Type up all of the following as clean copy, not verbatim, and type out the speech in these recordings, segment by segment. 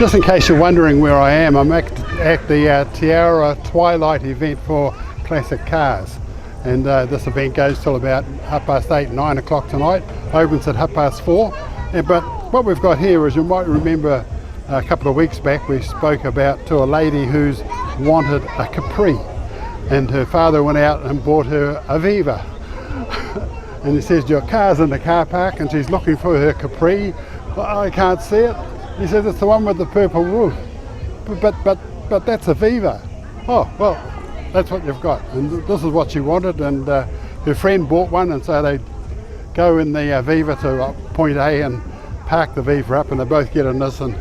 Just in case you're wondering where I am, I'm at the Te Aroha Twilight event for classic cars. And this event goes till about 8:30, 9 o'clock tonight. Opens at 4:30. But what we've got here is, you might remember a couple of weeks back we spoke about to a lady who's wanted a Capri. And her father went out and bought her a Viva. And he says, your car's in the car park, and she's looking for her Capri. I can't see it. He says, it's the one with the purple roof. But that's a Viva. Oh, well, that's what you've got. And this is what she wanted, and her friend bought one, and so they go in the Viva to point A and park the Viva up, and they both get in this, and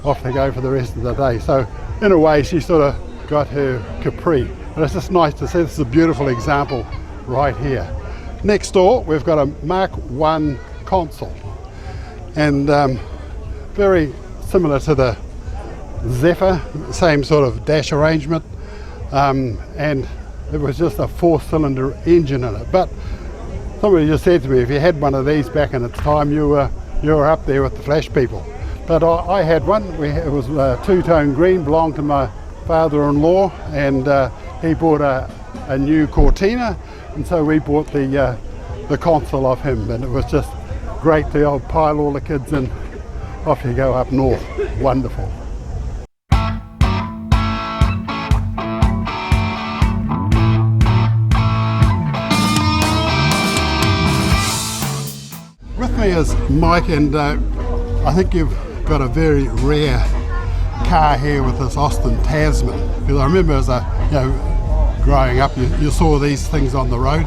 off they go for the rest of the day. So in a way, she sort of got her Capri. But it's just nice to see. This is a beautiful example right here. Next door, we've got a Mark I console, and very similar to the Zephyr, same sort of dash arrangement, and it was just a 4-cylinder engine in it. But somebody just said to me, if you had one of these back in its time, you were up there with the Flash people. But I had one. It was two-tone green, belonged to my father-in-law, and he bought a new Cortina, and so we bought the console of him, and it was just great to pile all the kids in. Off you go up north. Wonderful. With me is Mike, and I think you've got a very rare car here with this Austin Tasman. Because I remember as growing up, you saw these things on the road,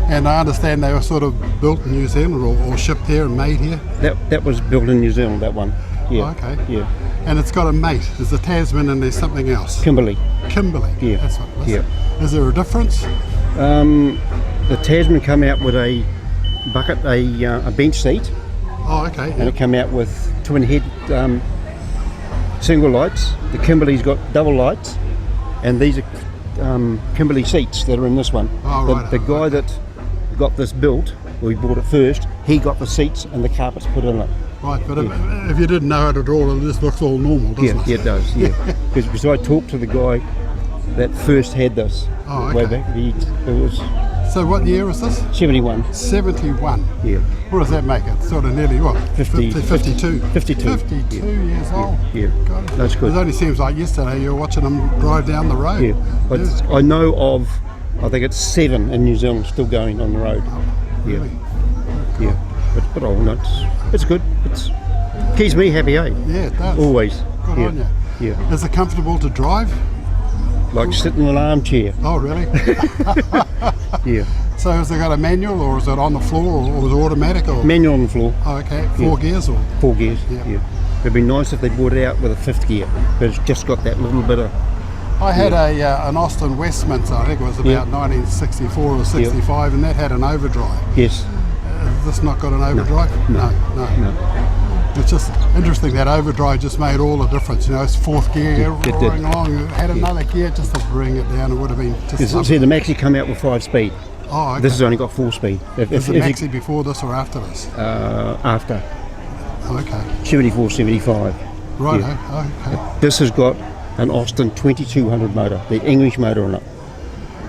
and I understand they were sort of built in New Zealand or shipped here and made here. That was built in New Zealand, that one. Yeah. Oh, okay. Yeah. And it's got a mate. There's a Tasman and there's something else. Kimberley. Kimberley. Yeah. That's what it is. Yeah. Is there a difference? The Tasman come out with a bucket, a bench seat. Oh, okay. And it come out with twin head single lights. The Kimberley's got double lights, and these are Kimberley seats that are in this one. Oh, right. The guy that got this built, we bought it first, he got the seats and the carpets put in it. Right, but if you didn't know it at all, it just looks all normal, doesn't it? Yeah, it does, yeah. Because I talked to the guy that first had this way back. It was... So what year was this? 71. 71? Yeah. What does that make it? Sort of nearly what? 52. 52 yeah. years old? Yeah. God. That's good. It only seems like yesterday you were watching them drive down the road. Yeah. But I know of, I think it's 7 in New Zealand still going on the road. Oh, really? Yeah. Yeah. But oh no, it's good. It keeps me happy, eh? Yeah, it does. Always. Good on you. Yeah. Is it comfortable to drive? Like sitting in an armchair. Oh, really? Yeah. So has it got a manual, or is it on the floor, or is it automatic? Or? Manual on the floor. Oh, okay. 4 gears or? 4 gears, yeah. It'd be nice if they brought it out with a 5th gear, but it's just got that little bit of... I had an Austin Westminster, I think it was about 1964 or 65, and that had an overdrive. Yes. Has this not got an overdrive? No. It's just interesting that overdrive just made all the difference. You know, it's 4th gear roaring along. You had another gear just to bring it down. It would have been just... See, the Maxi come out with 5 speed. Oh, okay. This has only got 4 speed. Is the Maxi before this or after this? After. Okay. 74, 75. Right. Yeah. Okay. This has got an Austin 2200 motor, the English motor on it.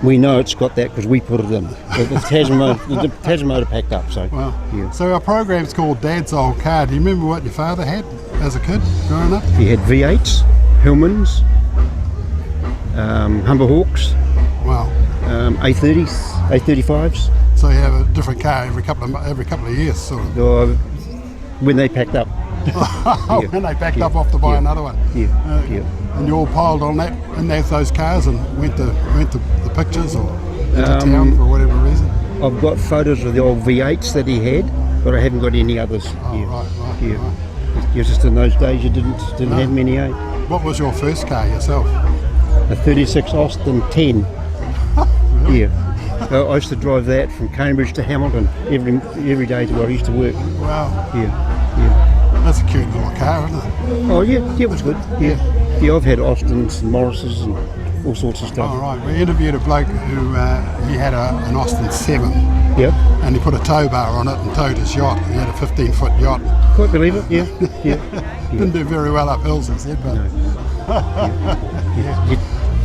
We know it's got that because we put it in. The Tasman motor packed up, so. Wow. Yeah. So our program's called Dad's Old Car. Do you remember what your father had as a kid growing up? He had V8s, Hillmans, Humber Hawks, wow. A30s, A35s. So you have a different car every couple of years, sort of. When they packed up. When they packed up off to buy another one. Yeah. And you all piled on that, and there's those cars, and went to the pictures or into town for whatever reason. I've got photos of the old V8s that he had, but I haven't got any others. Oh, right. Just in those days you didn't have many, eh? What was your first car yourself? A 36 Austin 10. Really? Yeah. I used to drive that from Cambridge to Hamilton every day to where I used to work. Wow. Yeah. That's a cute little car, isn't it? Oh yeah, it was good. Yeah, I've had Austins and Morrises and all sorts of stuff. All right, we interviewed a bloke who he had an Austin 7 Yep. and he put a tow bar on it and towed his yacht. He had a 15-foot yacht. Quite believe it, yeah. Didn't do very well up hills, he said, but...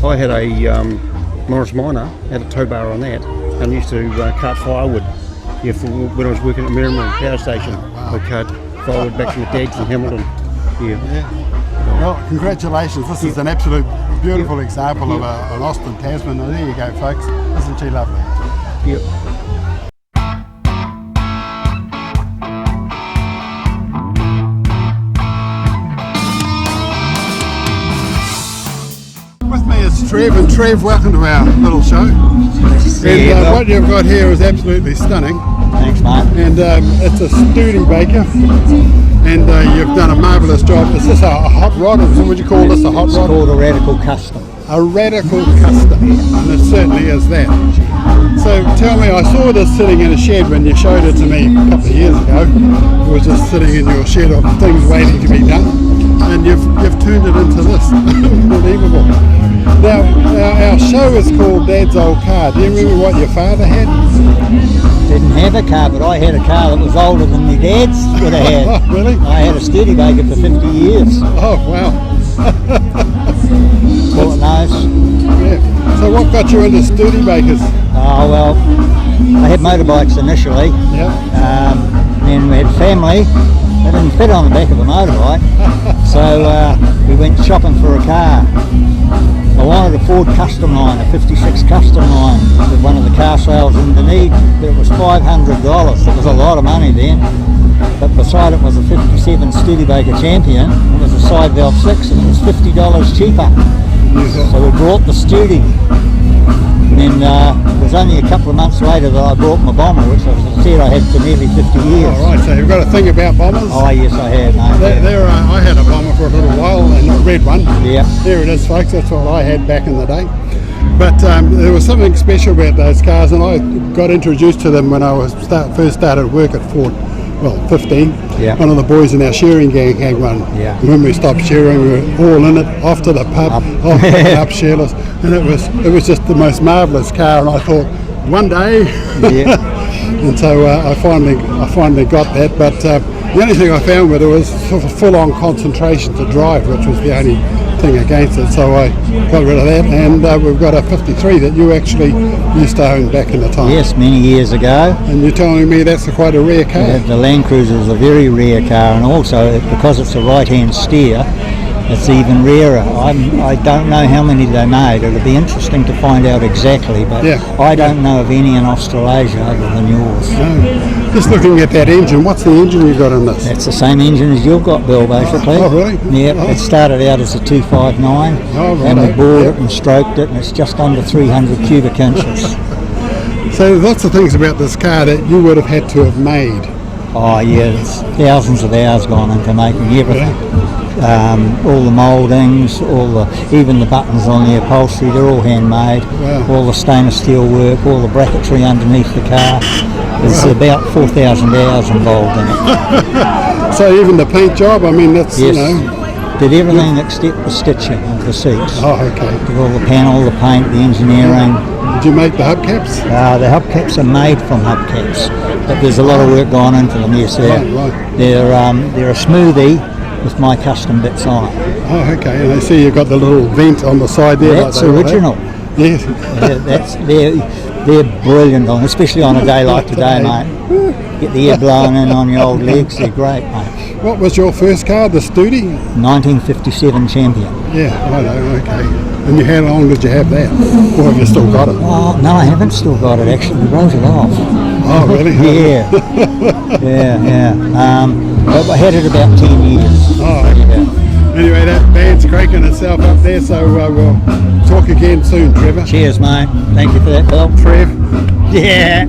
I had a Morris Minor, had a tow bar on that, and used to cart firewood. Yeah, for when I was working at Merriman Power Station, I cart firewood back from the Dags in Hamilton. Yeah. Well, congratulations. This is an absolute beautiful example of an Austin Tasman. And there you go, folks. Isn't she lovely? Yep. With me is Trev, and Trev, welcome to our little show. And what you've got here is absolutely stunning. Thanks, mate. And it's a Studebaker, and you've done a marvellous job. Is this a hot rod, or would you call this a hot It's rod? called a radical custom. A radical custom, and it certainly is that. So tell me, I saw this sitting in a shed when you showed it to me a couple of years ago. It was just sitting in your shed of things waiting to be done, and you've turned it into this. Unbelievable. Now, our show is called Dad's Old Car. Do you remember what your father had? Didn't have a car, but I had a car that was older than my dad's would have had. Oh, really? I had a Studebaker for 50 years. Oh, wow. Bullet nose. Yeah. So what got you into Studebakers? Oh, well, I had motorbikes initially. Yeah. Then we had family. They didn't fit on the back of a motorbike. So we went shopping for a car. I wanted a Ford Custom Line, a 56 Custom Line, with one of the car sales in Dunedin, but it was $500. It was a lot of money then. But beside it was a 57 Studebaker Champion. It was a side valve 6 and it was $50 cheaper. So we brought the Studi. And then it was only a couple of months later that I brought my Bomber, which as I said I had for nearly 50 years. All right, so you've got a thing about bombers? Oh yes, I have, mate. I had a bomber for a little while, and a red one. Yeah. There it is, folks. That's what I had back in the day. But there was something special about those cars, and I got introduced to them when I was first started work at Ford. Well, 15. Yeah. One of the boys in our sharing gang had one. Yeah. And when we stopped sharing, we were all in it, off to the pub, off picking up shareless, and it was just the most marvellous car. And I thought, one day. Yeah. And so I finally got that. But the only thing I found with it was sort of full-on concentration to drive, which was the only thing against it. So I got rid of that, and we've got a 53 that you actually used to own back in the time. Yes, many years ago. And you're telling me that's quite a rare car. The Land Cruiser is a very rare car, and also because it's a right-hand steer, it's even rarer. I don't know how many they made. It'll be interesting to find out exactly, but Yeah. I don't know of any in Australasia other than yours. No. Just looking at that engine, what's the engine you got in this? That's the same engine as you've got, Bill, basically. Oh, really? Yeah, Oh. it started out as a 259, Oh, and we righto. bored Yep. it and stroked it, and it's just under 300 cubic inches. So lots of things about this car that you would have had to have made. Oh yeah, it's thousands of hours gone into making everything. All the mouldings, even the buttons on the upholstery, they're all handmade. Wow. All the stainless steel work, all the bracketry underneath the car. There's about 4,000 hours involved in it. So even the paint job, I mean, that's, Yes. you know. Did everything except the stitching of the seats. Oh, okay. Did all the panel, the paint, the engineering. Did you make the hubcaps? The hubcaps are made from hubcaps, but there's a lot of work gone into them. Yes, Right. they're a smoothie with my custom bits on it. Oh, okay. And I see you've got the little vent on the side there. That's like they all have. original. Yes. They're brilliant on, especially on a day like today, mate. Get the air blowing in on your old legs. They're great, mate. What was your first car, the Studi? 1957 Champion. Yeah, I know, okay. And how long did you have that? Or have you still got it? Oh no, I haven't still got it actually. We wrote it off. Oh, really? Yeah, yeah. But I had it about 10 years. Oh, okay. Yeah. Anyway, that band's cranking itself up there, so we'll talk again soon, Trevor. Cheers, mate. Thank you for that, Bill. Trev. Yeah.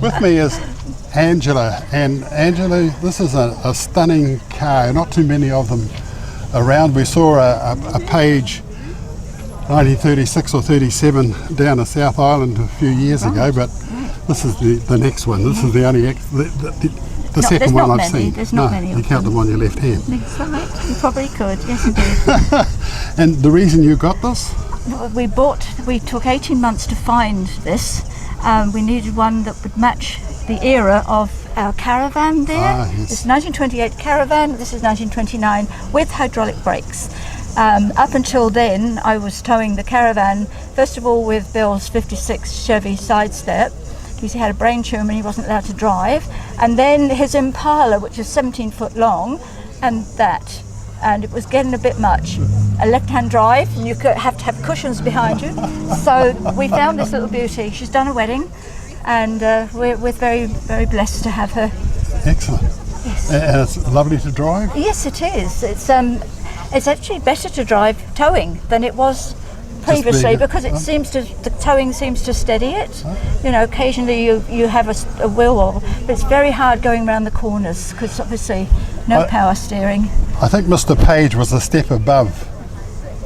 With me is Angela, and Angela, this is a stunning car, not too many of them around. We saw a Page 1936 or 37 down at South Island a few years ago, but This is the next one. This is the only the No, second there's one not I've many. seen. There's not many You of count them on your left hand. That's right. You probably could. Yes, indeed. And the reason you got this? We took 18 months to find this. We needed one that would match the era of our caravan there. Yes. This is 1928 caravan, this is 1929 with hydraulic brakes. Up until then, I was towing the caravan, first of all with Bill's 56 Chevy Sidestep, because he had a brain tumour and he wasn't allowed to drive, and then his Impala, which is 17 foot long, and that. And it was getting a bit much. A left-hand drive, and you have to have cushions behind you. So we found this little beauty. She's done a wedding, and we're very, very blessed to have her. Excellent. Yes. And it's lovely to drive? Yes, it is. It's actually better to drive towing than it was previously, because it seems to, the towing seems to steady it. You know, occasionally you have a wheel wobble, but it's very hard going around the corners because obviously no power steering. I think Mr. Page was a step above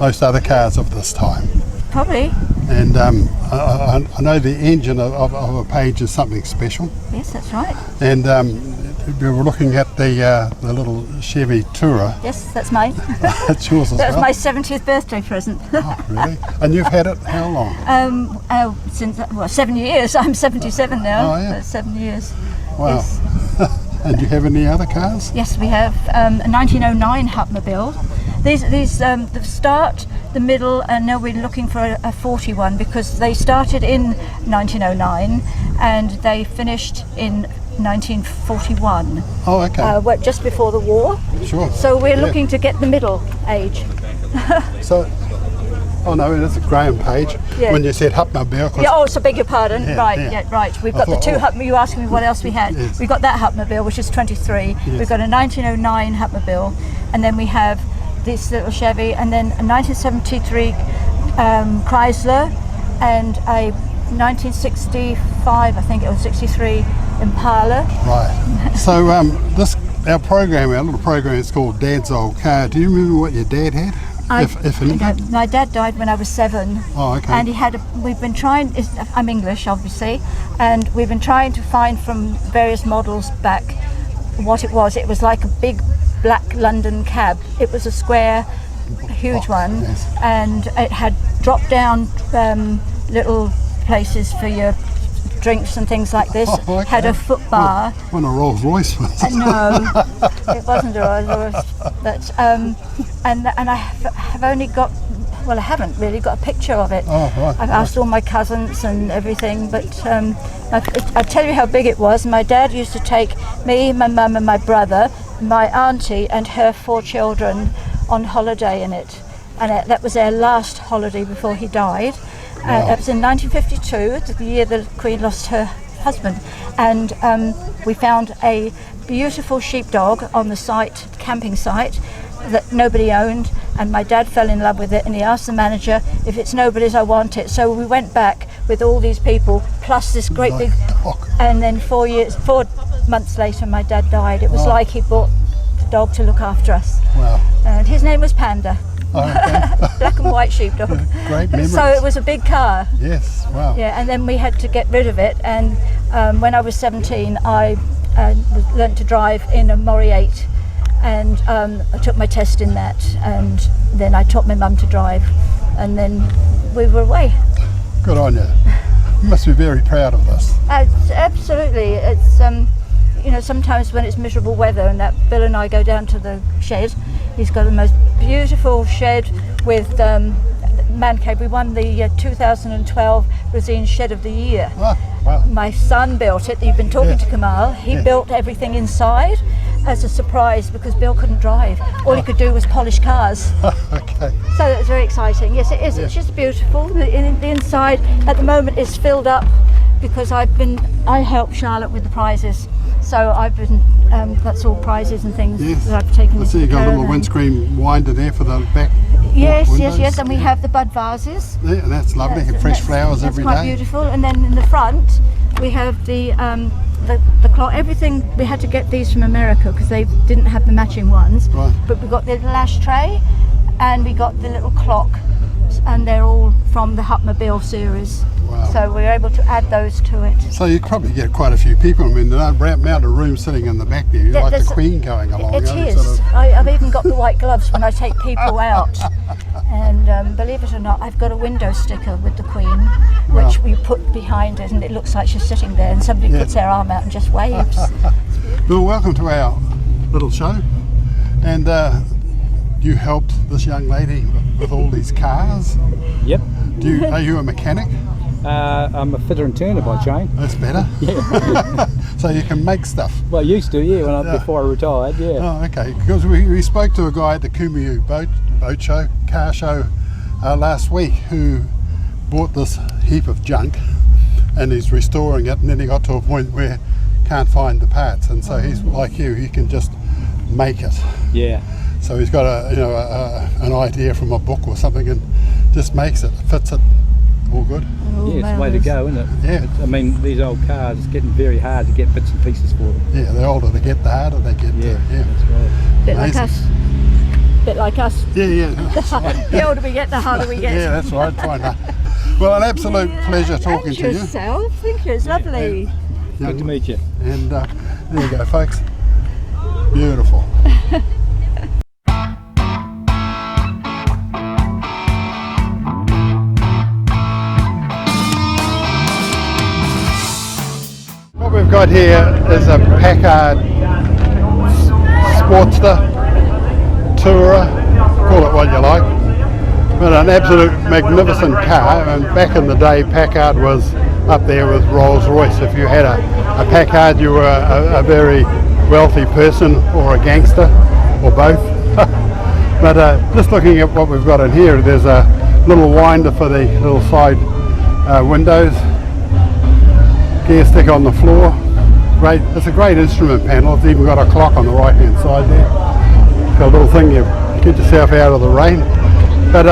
most other cars of this time. Probably. And I know the engine of a Page is something special. Yes, that's right. And we were looking at the little Chevy Tourer. Yes, that's mine. That's yours as That was well. my 70th birthday present. Oh, really? And you've had it how long? Since 7 years. I'm 77 now. Oh, yeah. 7 years. Wow. Yes. And do you have any other cars? Yes, we have a 1909 Hupmobile. These the start, the middle, and now we're looking for a 41 because they started in 1909 and they finished in 1941. Oh, okay. Just before the war. Sure. So we're looking to get the middle age. So, oh no, it is a Graham Page. Yeah. When you said Hupmobile. Yeah, oh, so beg your pardon. Yeah, right, yeah. right. We've I got the thought, two oh. Hupmobile. You asked me what else we had. Yes. We've got that Hupmobile, which is 23. Yes. We've got a 1909 Hupmobile, and then we have this little Chevy, and then a 1973 Chrysler, and a 1965, I think it was 63 Impala. Right. So our little program is called Dad's Old Car. Do you remember what your dad had? If anything? My dad died when I was 7. Oh, okay. And he had. We've been trying. I'm English, obviously, and we've been trying to find from various models back what it was. It was like a big black London cab. It was a square, huge one, yes. and it had drop-down little places for your drinks and things like this. Oh, okay. Had a foot bar. When a Rolls Royce was. No, it wasn't a Rolls Royce. But and I have only got. Well, I haven't really got a picture of it. Oh, right. I've asked all my cousins and everything, but I'll tell you how big it was. My dad used to take me, my mum and my brother, my auntie and her 4 children on holiday in it. And that was their last holiday before he died. That was in 1952, the year the Queen lost her husband. And we found a beautiful sheepdog on the site, camping site, that nobody owned, and my dad fell in love with it, and he asked the manager, if it's nobody's, I want it. So we went back with all these people plus this great big dog. And then 4 months later my dad died. It was like he bought the dog to look after us. Wow. And his name was Panda. Oh, okay. Black and white sheepdog. Great memories. So it was a big car. Yes. Wow. Yeah, and then we had to get rid of it, and when I was 17 I learnt to drive in a Mori 8, and I took my test in that, and then I taught my mum to drive, and then we were away. Good on you. You must be very proud of this. Absolutely. It's sometimes when it's miserable weather and that, Bill and I go down to the shed. He's got the most beautiful shed with man cave. We won the 2012 Brazilian Shed of the Year. Ah, wow. My son built it. You've been talking to Kamal. He built everything inside as a surprise because Bill couldn't drive. All he could do was polish cars. Okay. So it's very exciting. Yes, it is. It's just beautiful. The inside at the moment is filled up because I helped Charlotte with the prizes. So I've been, that's all prizes and things that I've taken. I see you got a little windscreen winder there for the back. Yes, windows. yes, and we have the bud vases. Yeah, that's lovely. Fresh flowers every day. That's quite beautiful. And then in the front, we have the clock. Everything, we had to get these from America because they didn't have the matching ones. Right. But we got the little ashtray, and we got the little clock, and they're all from the Hupmobile series. Wow. So we were able to add those to it. So you probably get quite a few people. I mean, the amount of room sitting in the back there, you're like the There's- Queen going along. It eh? is. Sort of- I've even got the white gloves when I take people out. And believe it or not, I've got a window sticker with the Queen, which we put behind it, and it looks like she's sitting there, and somebody puts their arm out and just waves. Well, welcome to our little show. And you helped this young lady with all these cars. Yep. Are you a mechanic? I'm a fitter and turner by trade. That's better. Yeah. So you can make stuff. Well, I used to, yeah, before I retired, yeah. Oh, okay. Because we spoke to a guy at the Kumiu car show last week who bought this heap of junk and he's restoring it, and then he got to a point where can't find the parts, and so he's like you, he can just make it. Yeah. So he's got an idea from a book or something and just makes it, fits it, all good. Yeah, it's the way to go, isn't it? Yeah. I mean, these old cars, it's getting very hard to get bits and pieces for them. Yeah, the older they get, the harder they get. Yeah, Yeah. that's right. Bit like Amazing. us. Bit like us. Yeah. The older we get, the harder we get. Yeah, that's right. Fine. Well, an absolute pleasure talking And to you. yourself. Thank you. It's lovely. Good to meet you. And there you go, folks. Beautiful. What we've got here is a Packard Sportster, Tourer, call it what you like, but an absolute magnificent car. And back in the day, Packard was up there with Rolls Royce. If you had a Packard, you were a very wealthy person or a gangster or both. But just looking at what we've got in here, there's a little winder for the little side windows, gear stick on the floor. Great, it's a great instrument panel. It's even got a clock on the right hand side there. It's got a little thing you get yourself out of the rain. But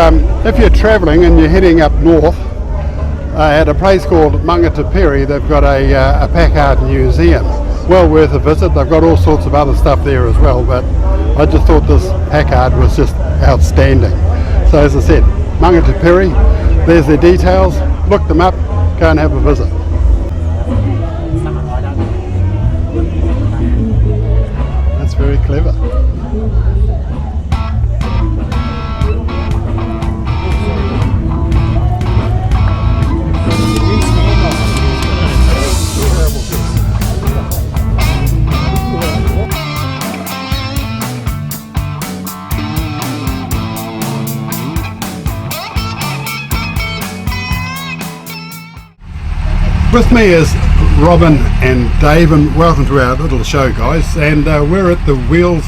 if you're travelling and you're heading up north, at a place called Mangatapiri, they've got a Packard museum. Well worth a visit. They've got all sorts of other stuff there as well, but I just thought this Packard was just outstanding. So as I said, Mangatapiri, there's their details. Look them up, go and have a visit. That's very clever. With me is Robin and Dave, and welcome to our little show, guys. And we're at the Wheels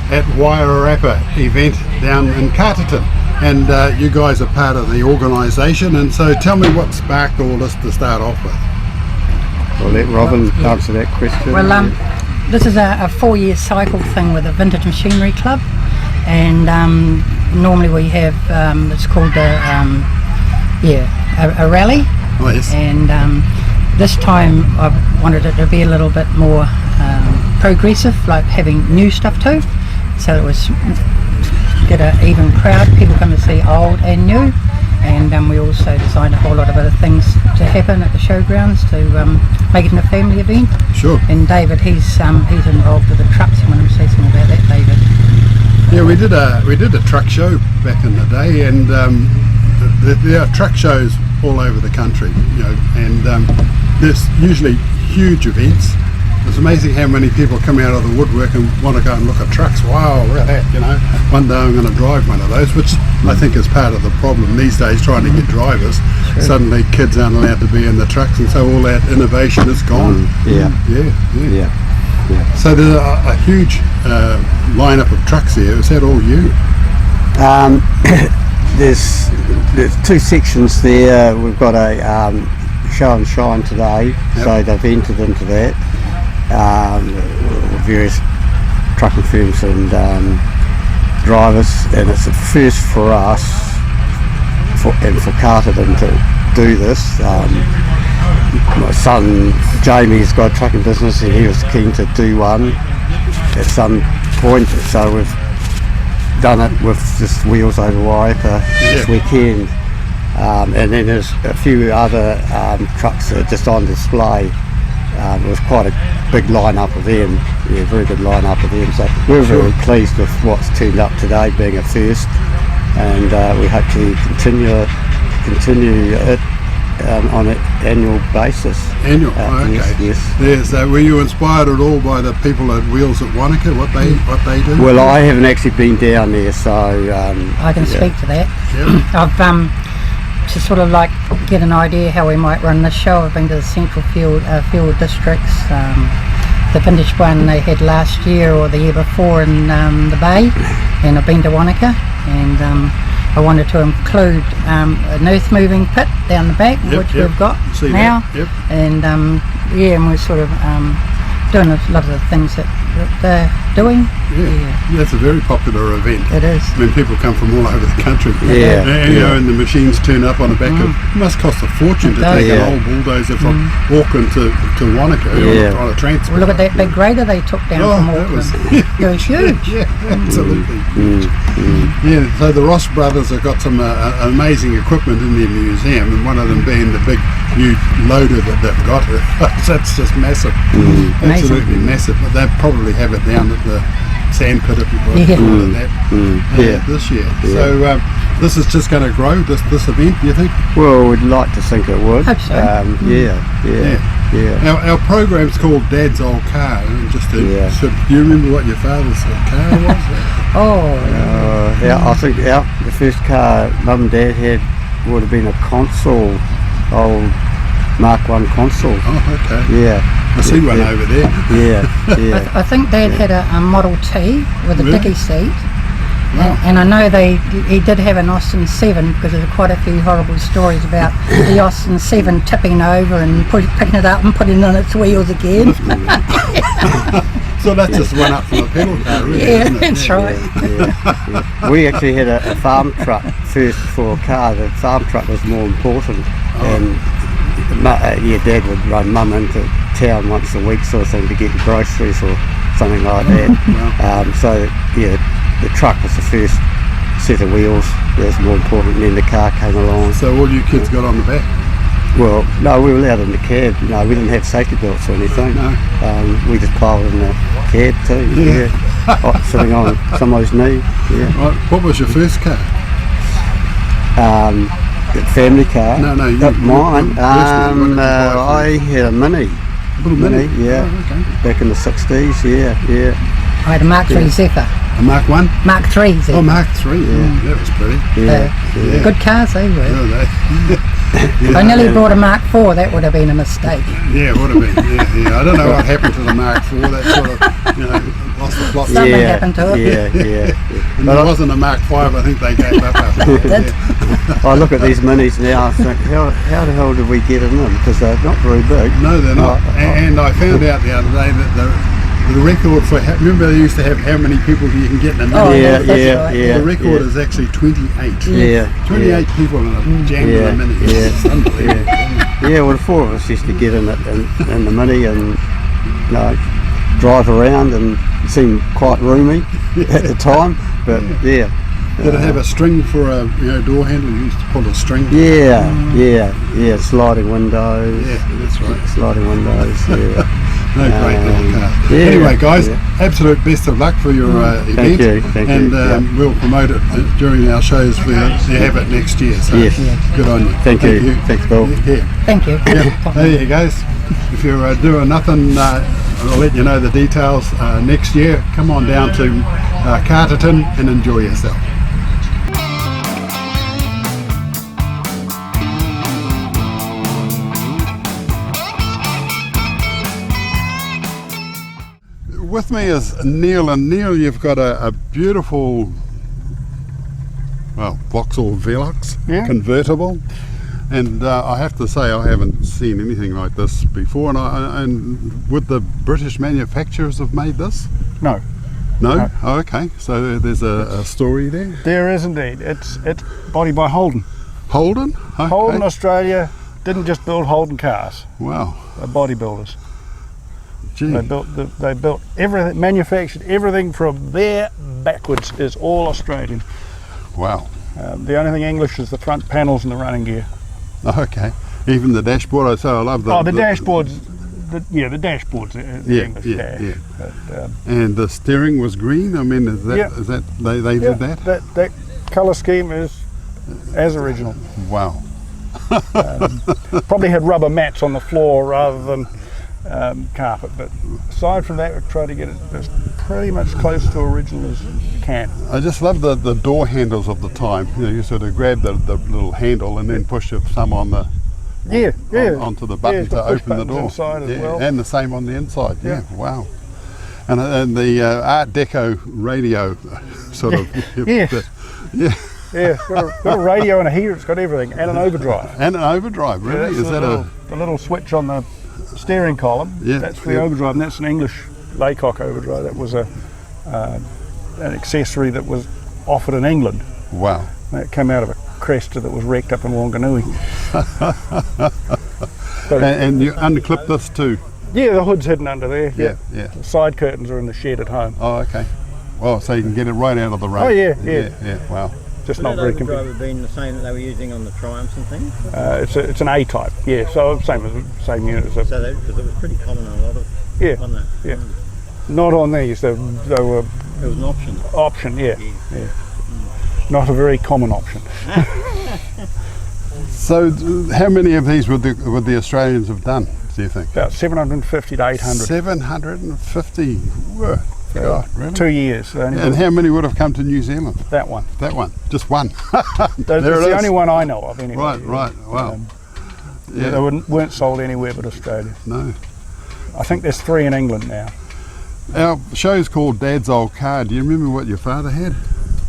at Wairarapa event down in Carterton, and you guys are part of the organisation. And so tell me what sparked all this to start off with. I'll let Robin answer that question. Well, this is a 4-year cycle thing with a Vintage Machinery Club, and normally we have it's called a rally. Oh, yes. And this time I wanted it to be a little bit more progressive, like having new stuff too, so it was get an even crowd, people come to see old and new. And we also designed a whole lot of other things to happen at the showgrounds to make it a family event. Sure. And David, he's involved with the trucks. I'm going to say something about that, David. Yeah, we did a truck show back in the day, and there are truck shows all over the country, you know, and there's usually huge events. It's amazing how many people come out of the woodwork and want to go and look at trucks. Wow, look at that, you know. One day I'm going to drive one of those, which I think is part of the problem these days, trying to get drivers. Sure. Suddenly kids aren't allowed to be in the trucks, and so all that innovation is gone. Yeah. So there's a huge lineup of trucks here. Is that all you? There's two sections there. We've got a show and shine today, so they've entered into that. Various trucking firms and drivers, and it's a first for us and for Carterton to do this. My son Jamie's got a trucking business, and he was keen to do one at some point, so we've done it with just Wheels over Wairarapa this weekend. and then there's a few other trucks that are just on display. It was quite a big line-up of them, very good line-up of them. So we're very pleased with what's turned up today, being a first, and we hope to continue it on an annual basis. Annual, okay. Yes. Were you inspired at all by the people at Wheels at Wanaka, what they do? Well, I haven't actually been down there, so I can speak to that. Yeah. I've to sort of like get an idea how we might run this show. I've been to the Central Field districts, the vintage one they had last year or the year before in the Bay, and I've been to Wanaka, and I wanted to include an earth moving pit down the back, which we've got now, and and we're sort of doing a lot of the things that they're doing. That's a very popular event. It is. I mean, people come from all over the country. And the machines turn up on the back of. It must cost a fortune to take an old bulldozer from Auckland to Wanaka on a transport. Well, look at that big grader they took down from Auckland. It was huge. Absolutely huge. Yeah, so the Ross brothers have got some amazing equipment in their museum, and one of them being the big new loader that they've got. That's just massive. Absolutely massive. But they probably have it down at the sand pit if you want that this year. So this is just going to grow, this event, do you think? Well, we'd like to think it would. Hope so. Yeah. Our program's called Dad's Old Car. And just to, so, do you remember what your father's car was? I think the first car Mum and Dad had would have been a Consul, old Mark 1 Consul. Oh, okay. Yeah. I see one over there. Yeah. I think Dad had a Model T with a dicky seat. Wow. And I know he did have an Austin 7, because there's quite a few horrible stories about the Austin 7 tipping over and picking it up and putting it on its wheels again. So that's just one up from a pedal car, really, isn't it? That's right. Yeah. We actually had a farm truck first for a car. The farm truck was more important. And Dad would run Mum into town once a week sort of thing to get groceries or something like that. The truck was the first set of wheels that was more important, and then the car came along. So all you kids got on the back? Well, no, we were allowed in the cab. No, we didn't have safety belts or anything. No. We just piled in the cab too. Sitting on somebody's knee. Right. What was your first car? Family car. No, mine. Personally, I had a Mini. A little Mini? Back in the 60s. Yeah. I had a Mark III Zephyr. A Mark 1? Mark III Zephyr. Oh, Mark 3. That was pretty. Good cars they were. Yeah, I nearly brought a Mark IV. That would have been a mistake. Yeah, it would have been. Yeah. I don't know what happened to the Mark IV. That sort of, lost the plot. Something happened to it. Yeah. And there wasn't a Mark V. I think they gave up after that. I look at these Minis now and think, how the hell did we get in them? Because they're not very big. No, they're not. And I found out the other day that the record for, remember they used to have how many people you can get in a minute? The record is actually 28. 28 people in a jam in a minute. It's unbelievable. Well, the four of us used to get in the Mini and drive around, and it seemed quite roomy at the time. But Did it have a string for a door handle? You used to pull a string. Yeah. Sliding windows. Yeah, that's right. Sliding windows. No, great little car. Anyway, guys, absolute best of luck for your event. Thank you. We'll promote it during our shows. We have it next year. So good on you. Thank you. Thanks, Bill. Thank you. There you go. If you're doing nothing, I'll let you know the details next year. Come on down to Carterton and enjoy yourself. With me is Neil, and Neil, you've got a beautiful, Vauxhall Velux convertible, and I have to say I haven't seen anything like this before. And would the British manufacturers have made this? No. No? Oh, okay. So there's a story there. There is indeed. It's bodied by Holden. Holden? Okay. Holden Australia didn't just build Holden cars. Wow. They're bodybuilders. Gee. They built everything, manufactured everything from there backwards is all Australian. Wow. The only thing English is the front panels and the running gear. Okay. Even the dashboard. I love the. Oh, the dashboard's. The dashboard's English dash. Yeah. But, And the steering was green. I mean, is that they did that? That colour scheme is as original. Wow. Probably had rubber mats on the floor rather than carpet, but aside from that, we've tried to get it as pretty much close to original as you can. I just love the door handles of the time. You know, you sort of grab the little handle and then push your thumb on the onto the button to open the door. Inside as well. And the same on the inside. Yeah. Wow. And the Art Deco radio sort of. Yeah, got a radio and a heater. It's got everything, and an overdrive. And an overdrive, really? Is that the little switch on the steering column? Yeah, that's for the overdrive, and that's an English Laycock overdrive. That was an accessory that was offered in England. Wow. It came out of a Cresta that was wrecked up in Wanganui. And you unclip this too? Yeah, the hood's hidden under there. Yeah. The side curtains are in the shed at home. Oh, okay. Well, so you can get it right out of the road. Oh, yeah. Wow. Just not very convenient. Would been the same that they were using on the Triumphs and things? It's an A-type, yeah, so same unit as a... So because it was pretty common on a lot of... On that. Yeah. Not on these, they were... It was an option. Option, yeah. Not a very common option. So how many of these would the Australians have done, do you think? About 750 to 800. 750? Whoa. God, really? 2 years. And how many would have come to New Zealand? That one. That one? Just one? That's the only one I know of anyway. Right, wow. They weren't sold anywhere but Australia. No. I think there's 3 in England now. Our show's called Dad's Old Car. Do you remember what your father had?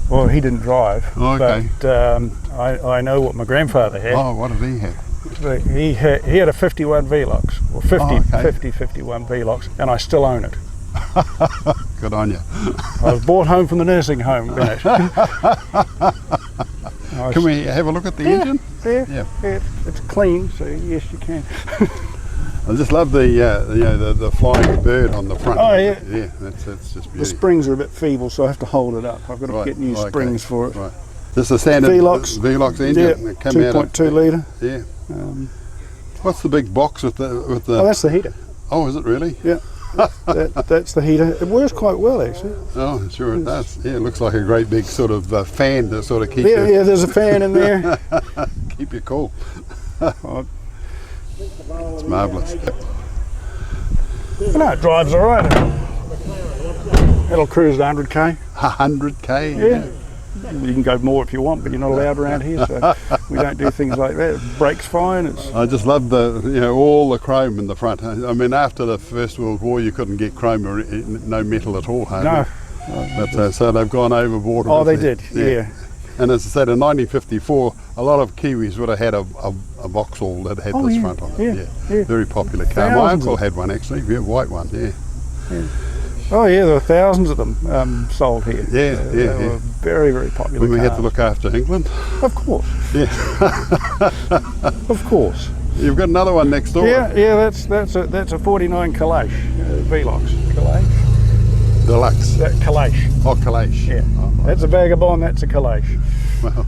Well, he didn't drive, okay. But I know what my grandfather had. Oh, what did he have? He had a 51 Velux, or 51 Velux, and I still own it. Good on you. I was brought home from the nursing home in it. Can we have a look at the engine? Yeah, it's clean, so yes, you can. I just love the flying bird on the front. Oh yeah. Yeah, that's just beautiful. The springs are a bit feeble, so I have to hold it up. I've got to get new springs for it. Right. This is a standard Velux engine. Yeah, 2.2 litre. Yeah. What's the big box with the? Oh, that's the heater. Oh, is it really? Yeah. That's the heater. It works quite well, actually. Oh, sure it does. Yeah, it looks like a great big sort of fan to sort of keep you... Yeah, there's a fan in there. Keep you cool. It's marvellous. No, it drives all right. It'll cruise at 100k. 100k? Yeah. You can go more if you want, but you're not allowed around here, so we don't do things like that. It brakes fine. I just love all the chrome in the front. I mean, after the First World War, you couldn't get chrome or no metal at all. No. But so they've gone overboard. Oh, they did. Yeah. And as I said, in 1954, a lot of Kiwis would have had a Vauxhall that had this front on it. Yeah. Very popular car. My uncle had one actually, white one. Yeah. Oh yeah, there were thousands of them sold here. They were very, very popular. When we had to look after England. Of course. Yeah. Of course. You've got another one next door. Yeah. That's a 49 Calais Velux. Calais. Deluxe. Calais. Oh, Calais. Yeah. Oh, that's a vagabond. That's a Calais. Well,